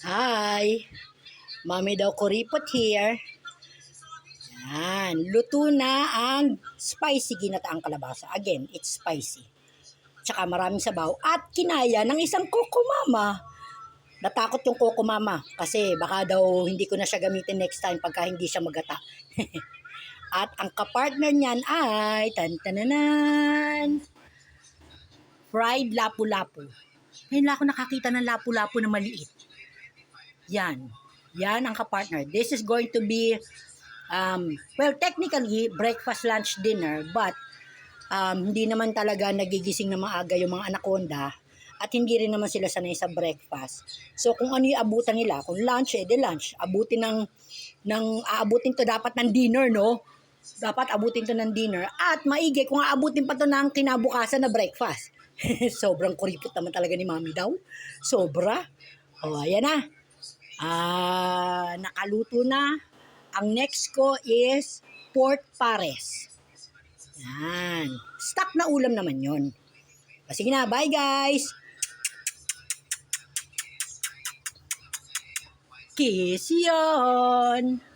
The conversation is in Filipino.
Hi! Mami daw kuripot here. Yan. Luto na ang spicy ginataang kalabasa. Again, it's spicy. Tsaka maraming sabaw. At kinaya ng isang Coco Mama. Natakot yung Coco Mama. Kasi baka daw hindi ko na siya gamitin next time pagka hindi siya magata. At ang kapartner niyan ay tantananan. Fried lapu-lapu. Ngayon lang ako nakakita ng lapu-lapu na maliit. Yan. Yan ang kapartner. This is going to be, well, technically, breakfast, lunch, dinner, but hindi naman talaga nagigising na maaga yung mga anaconda at hindi rin naman sila sanay sa breakfast. So, kung ano yung abutan nila, kung lunch, de lunch. Aabutin to dapat ng dinner, no? Dapat abutin to ng dinner. At maigi kung aabutin pa to ng kinabukasan na breakfast. Sobrang kuripot naman talaga ni Mami daw. Sobra. O, ayan na. Nakaluto na. Ang next ko is pork pares. Yan. Stock na ulam naman yon. Sige na, bye guys! Kiss yon!